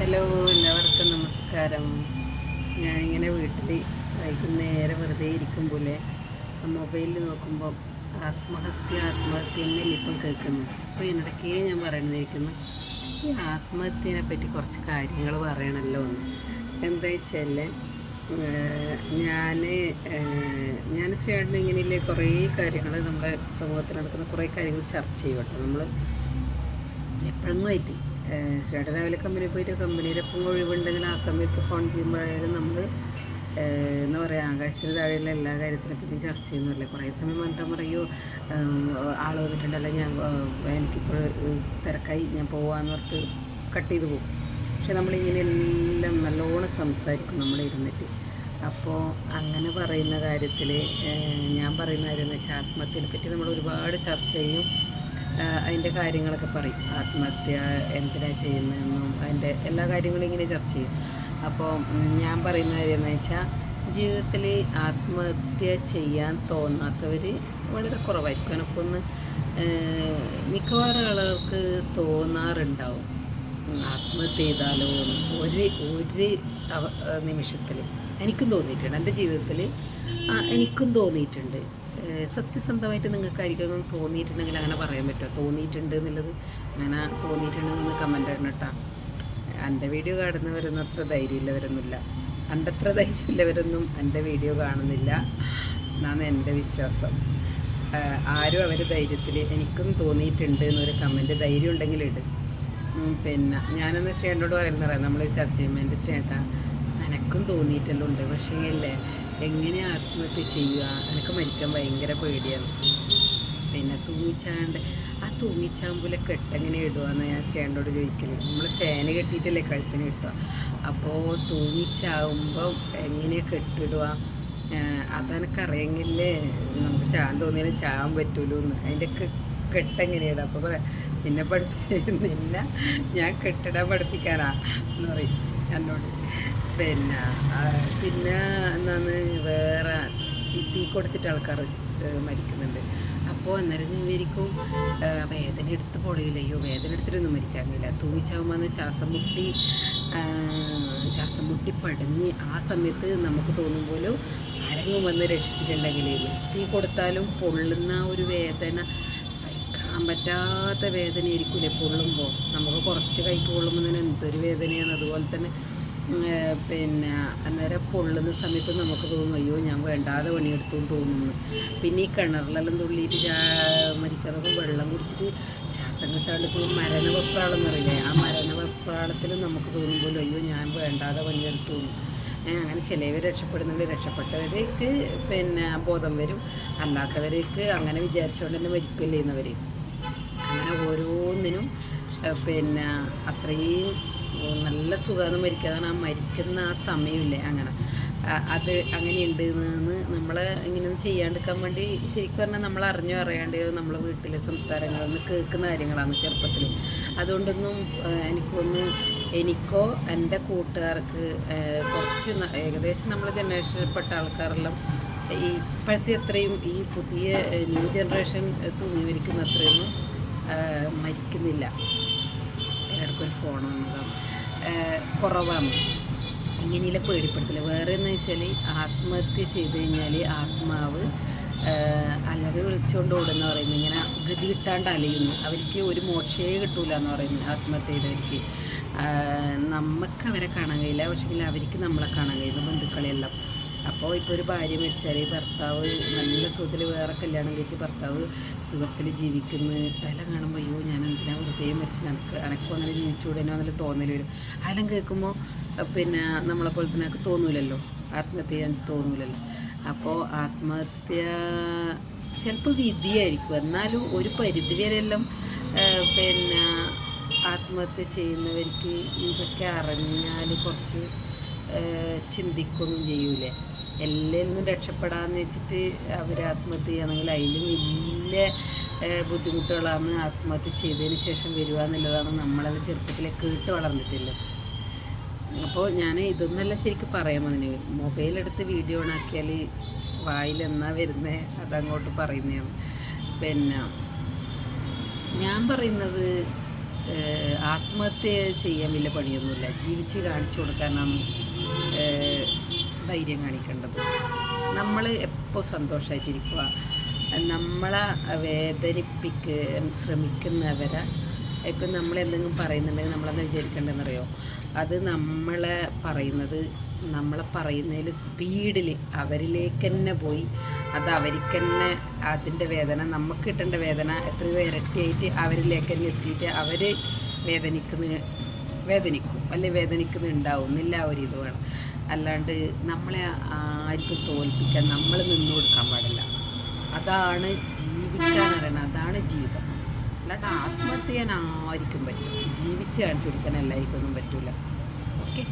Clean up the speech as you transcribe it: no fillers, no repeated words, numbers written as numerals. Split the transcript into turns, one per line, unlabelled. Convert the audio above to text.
Hello, എല്ലാവർക്കും നമസ്കാരം. ഞാനിങ്ങനെ വീട്ടിൽ വൈകുന്നേരം വെറുതെ ഇരിക്കുമ്പോൾ മൊബൈലിൽ നോക്കുമ്പോൾ ആത്മഹത്യ എന്നല്ലേ ഇപ്പം കേൾക്കുന്നു. അപ്പോൾ ഇതിനിടയ്ക്ക് ഞാൻ പറയുന്നതിരിക്കുന്നു, ഈ ആത്മഹത്യനെ പറ്റി കുറച്ച് കാര്യങ്ങൾ പറയണമല്ലോ എന്ന്. എന്താ വെച്ചാൽ ഞാൻ ചേട്ടനും ഇങ്ങനെയില്ലേ കുറേ കാര്യങ്ങൾ നമ്മുടെ സമൂഹത്തിൽ നടക്കുന്ന കുറേ കാര്യങ്ങൾ ചർച്ച ചെയ്യും കേട്ടോ. നമ്മൾ എപ്പോഴെങ്കിലും ആയിട്ട് ചേട്ടൻ രാവിലെ കമ്പനിയിൽ പോയിട്ട് കമ്പനിയിൽ എപ്പോഴും ഒഴിവുണ്ടെങ്കിൽ ആ സമയത്ത് ഫോൺ ചെയ്യുമ്പോഴായാലും നമ്മൾ എന്താ പറയുക, ആകാശത്തിന് താഴെയുള്ള എല്ലാ കാര്യത്തിനെ പറ്റി ചർച്ച ചെയ്യുന്നതല്ലേ. കുറേ സമയം പറഞ്ഞിട്ട് പറയൂ ആൾ വന്നിട്ടുണ്ടല്ലോ, എനിക്കിപ്പോൾ തിരക്കായി, ഞാൻ പോവാന്ന് പറഞ്ഞിട്ട് കട്ട് ചെയ്ത് പോകും. പക്ഷെ നമ്മളിങ്ങനെയെല്ലാം നല്ലോണം സംസാരിക്കും നമ്മളിരുന്നിട്ട്. അപ്പോൾ അങ്ങനെ പറയുന്ന കാര്യത്തിൽ ഞാൻ പറയുന്ന കാര്യം എന്ന് വെച്ചാൽ, ആത്മഹത്യനെ പറ്റി നമ്മൾ ഒരുപാട് ചർച്ച ചെയ്യും. അതിൻ്റെ കാര്യങ്ങളൊക്കെ പറയും, ആത്മഹത്യ എന്തിനാണ് ചെയ്യുന്നതെന്നും അതിൻ്റെ എല്ലാ കാര്യങ്ങളും ഇങ്ങനെ ചർച്ച ചെയ്യും. അപ്പോൾ ഞാൻ പറയുന്ന കാര്യം എന്ന് വെച്ചാൽ, ജീവിതത്തിൽ ആത്മഹത്യ ചെയ്യാൻ തോന്നാത്തവർ വളരെ കുറവായിരിക്കും. എനിക്കൊന്ന് ഒന്ന് മിക്കവാറും ആളുകൾക്ക് തോന്നാറുണ്ടാവും ആത്മഹത്യ ചെയ്താലോ ഒരു നിമിഷത്തിൽ. എനിക്കും തോന്നിയിട്ടുണ്ട്, എൻ്റെ ജീവിതത്തിൽ എനിക്കും തോന്നിയിട്ടുണ്ട്. സത്യസന്ധമായിട്ട് നിങ്ങൾക്കായിരിക്കും തോന്നിയിട്ടുണ്ടെങ്കിൽ അങ്ങനെ പറയാൻ പറ്റുമോ? തോന്നിയിട്ടുണ്ട് എന്നുള്ളത്, അങ്ങനെ തോന്നിയിട്ടുണ്ടെന്ന് കമൻ്റ് ഇടണം കേട്ടോ. എൻ്റെ വീഡിയോ കാണുന്നവരൊന്നും അത്ര ധൈര്യമില്ലവരൊന്നുമില്ല, എൻ്റെ അത്ര ധൈര്യമില്ലവരൊന്നും എൻ്റെ വീഡിയോ കാണുന്നില്ല എന്നാണ് എൻ്റെ വിശ്വാസം. ആരും അവർ ധൈര്യത്തിൽ എനിക്കും തോന്നിയിട്ടുണ്ട് എന്നൊരു കമൻറ്റ് ധൈര്യം ഉണ്ടെങ്കിൽ ഇട്. പിന്നെ ഞാനെന്ന് ചേട്ടനോട് പറയുന്നറിയാം, നമ്മൾ ചർച്ച ചെയ്യുമ്പോൾ എൻ്റെ ചേട്ടാ എനക്കും തോന്നിയിട്ടെല്ലാം ഉണ്ട്, പക്ഷേ അല്ലേ എങ്ങനെ ആത്മഹത്യ ചെയ്യുക, എനിക്ക് മരിക്കാൻ ഭയങ്കര പേടിയാണ്. പിന്നെ തൂങ്ങിച്ചാകുമ്പോൾ കെട്ടെങ്ങനെ ഇടുകയെന്ന് ഞാൻ ചേട്ടനോട് ചോദിക്കല്. നമ്മൾ ഫാന് കെട്ടിയിട്ടല്ലേ കഴുത്തിന് കിട്ടുക, അപ്പോൾ തൂങ്ങിച്ചാകുമ്പോൾ എങ്ങനെയാണ് കെട്ടിടുക, അതെനിക്കറിയെങ്കിലേ നമുക്ക് ചാൻ തോന്നിയാലും ചാകാൻ പറ്റുമല്ലോ എന്ന്. അതിൻ്റെ കെട്ടെങ്ങനെയാണ്. അപ്പോൾ പറയാം, നിന്നെ പഠിപ്പിച്ചിരുന്നില്ല, ഞാൻ കെട്ടിടാൻ പഠിപ്പിക്കാനാ എന്ന് പറയും എന്നോട്. പിന്നെ എന്താണ്, വേറെ ഈ തീ കൊടുത്തിട്ട് ആൾക്കാർ മരിക്കുന്നുണ്ട്. അപ്പോൾ അന്നേരം ഞാൻ വിചാരിക്കും വേദന എടുത്ത് പൊളിയില്ല, അയ്യോ വേദന എടുത്തിട്ടൊന്നും മരിക്കാറില്ല. തൂങ്ങിച്ചാകുമ്പോൾ ശ്വാസം മുട്ടി പടഞ്ഞ് ആ സമയത്ത് നമുക്ക് തോന്നും പോലും ആരെങ്കിലും വന്ന് രക്ഷിച്ചിട്ടുണ്ടെങ്കിൽ. തീ കൊടുത്താലും പൊള്ളുന്ന ഒരു വേദന, സഹിക്കാൻ പറ്റാത്ത വേദനയായിരിക്കില്ലേ പൊള്ളുമ്പോൾ. നമുക്ക് കുറച്ച് കൈക്ക് പൊള്ളുമ്പോൾ തന്നെ എന്തൊരു വേദനയാണ്. അതുപോലെ തന്നെ പിന്നെ അന്നേരം പൊള്ളുന്ന സമയത്ത് നമുക്ക് തോന്നും, അയ്യോ ഞാൻ വേണ്ടാതെ പണിയെടുത്തു എന്ന് തോന്നുന്നു. പിന്നെ ഈ കിണറിലെല്ലാം തുള്ളിയിട്ട് മരിക്കാതെ വെള്ളം കുടിച്ചിട്ട് ശ്വാസം കിട്ടാണ്ട് ഇപ്പോൾ മരണവെപ്രാളെന്ന് പറയില്ലേ, ആ മരണവെപ്രാളത്തിലും നമുക്ക് തോന്നുമ്പോഴും അയ്യോ ഞാൻ വേണ്ടാതെ പണിയെടുത്തു. അങ്ങനെ ചിലവർ രക്ഷപ്പെടുന്നുണ്ട്. രക്ഷപ്പെട്ടവർക്ക് പിന്നെ ബോധം വരും, അല്ലാത്തവർക്ക് അങ്ങനെ വിചാരിച്ചുകൊണ്ട് തന്നെ മരിക്കില്ലേ എന്നവർ. അങ്ങനെ ഓരോന്നിനും പിന്നെ അത്രയും നല്ല സുഖമാണ് മരിക്കാതാണ്. ആ മരിക്കുന്ന ആ സമയമില്ലേ, അത് അങ്ങനെയുണ്ട് എന്ന് നമ്മൾ ഇങ്ങനെയൊന്നും ചെയ്യാണ്ടിരിക്കാൻ വേണ്ടി ശരിക്കും പറഞ്ഞാൽ നമ്മൾ അറിഞ്ഞോ അറിയാണ്ട് നമ്മളെ വീട്ടിലെ സംസാരങ്ങളൊന്നും കേൾക്കുന്ന കാര്യങ്ങളാണ് ചെറുപ്പത്തിൽ. അതുകൊണ്ടൊന്നും എനിക്കോ എൻ്റെ കൂട്ടുകാർക്ക് കുറച്ച് ഏകദേശം നമ്മളെ ജനറേഷനിൽപ്പെട്ട ആൾക്കാരെല്ലാം ഈ ഇപ്പോഴത്തെ അത്രയും ഈ പുതിയ ന്യൂ ജനറേഷൻ തൂങ്ങി മരിക്കുന്ന അത്രയൊന്നും മരിക്കുന്നില്ല. ഇടയ്ക്കൊരു ഫോൺ വന്നതാണ്, കുറവാണ്. ഇങ്ങനെയുള്ള പേടിപ്പെടുത്തില്ല. വേറെ എന്ന് വെച്ചാൽ, ആത്മഹത്യ ചെയ്ത് കഴിഞ്ഞാൽ ആത്മാവ് അലറി വിളിച്ചുകൊണ്ട് ഓടുന്ന പറയുന്നത്, ഇങ്ങനെ ഗതി കിട്ടാണ്ട് അലയുന്നു. അവർക്ക് ഒരു മോക്ഷേ കിട്ടൂല എന്ന് പറയുന്നത് ആത്മഹത്യ ചെയ്തവർക്ക്. നമുക്ക് അവരെ കാണാൻ കഴിയില്ല, പക്ഷേ അവർക്ക് നമ്മളെ കാണാൻ കഴിയുന്നു, ബന്ധുക്കളെല്ലാം. അപ്പോൾ ഇപ്പോൾ ഒരു ഭാര്യ മരിച്ചാൽ ഭർത്താവ് നല്ല സുഖത്തിൽ വേറെ കല്യാണം കഴിച്ച് ഭർത്താവ് സുഖത്തിൽ ജീവിക്കുന്ന അതെല്ലാം കാണുമ്പോൾ അയ്യോ ഞാൻ എന്തിനാ വെറുതെ മരിച്ചില്ല, എനക്കും അങ്ങനെ ജീവിച്ചുകൂടെനോ എന്നല്ല തോന്നൽ വരും. അതെല്ലാം കേൾക്കുമ്പോൾ പിന്നെ നമ്മളെപ്പോലെ തന്നെ എനിക്ക് തോന്നൂലല്ലോ, ആത്മഹത്യ ചെയ്യാൻ തോന്നൂലല്ലോ. അപ്പോൾ ആത്മഹത്യ ചിലപ്പോൾ വിധിയായിരിക്കും, എന്നാലും ഒരു പരിധി വരെയെല്ലാം പിന്നെ ആത്മഹത്യ ചെയ്യുന്നവർക്ക് ഇതൊക്കെ അറിഞ്ഞാൽ കുറച്ച് ചിന്തിക്കൊന്നും ചെയ്യൂലേ. എല്ലാത്തിൽ നിന്നും രക്ഷപ്പെടാമെന്ന് വെച്ചിട്ട് അവർ ആത്മഹത്യ ചെയ്യുകയാണെങ്കിൽ അതിലും വലിയ ബുദ്ധിമുട്ടുകളാണ് ആത്മഹത്യ ചെയ്തതിന് ശേഷം വരിക എന്നുള്ളതാണ് നമ്മളത് ചെറുപ്പത്തിലെ കേട്ട് വളർന്നിട്ടില്ല. അപ്പോൾ ഞാൻ ഇതൊന്നല്ല ശരിക്കും പറയാൻ വന്നേ, മൊബൈലെടുത്ത് വീഡിയോ ഓണാക്കിയാൽ വായിലെന്നാ വരുന്നത് അതങ്ങോട്ട് പറയുന്നതാണ്. പിന്നെ ഞാൻ പറയുന്നത് ആത്മഹത്യ ചെയ്യാൻ വലിയ പണിയൊന്നുമില്ല. ജീവിച്ച് കാണിച്ചു കൊടുക്കാനാണ് ധൈര്യം കാണിക്കേണ്ടത്. നമ്മൾ എപ്പോൾ സന്തോഷമായിട്ടിരിക്കുക. നമ്മളെ വേദനിപ്പിക്കാൻ ശ്രമിക്കുന്നവരെ ഇപ്പം നമ്മളെന്തെങ്കിലും പറയുന്നുണ്ടെങ്കിൽ നമ്മളെന്താ വിചാരിക്കേണ്ടതെന്നറിയോ, അത് നമ്മളെ പറയുന്നതിൽ സ്പീഡിൽ അവരിലേക്ക് തന്നെ പോയി അത് അവർക്ക് തന്നെ അതിൻ്റെ വേദന, നമുക്ക് കിട്ടേണ്ട വേദന എത്രയോ ഇരട്ടിയായിട്ട് അവരിലേക്ക് തന്നെ എത്തിയിട്ട് അവർ വേദനിക്കും അല്ലെ വേദനിക്കുന്നുണ്ടാവും എന്നില്ല ഒരിത് വേണം. അല്ലാണ്ട് നമ്മളെ ആർക്കും തോൽപ്പിക്കാൻ നമ്മൾ നിന്നു കൊടുക്കാൻ പാടില്ല. അതാണ് ജീവിക്കാൻ അറിയണം, അതാണ് ജീവിതം. അല്ലാണ്ട് ആത്മഹത്യ ചെയ്യാൻ ആർക്കും പറ്റും, ജീവിച്ച് കാണിച്ചു കൊടുക്കാൻ എല്ലാവർക്കൊന്നും പറ്റില്ല. ഓക്കെ.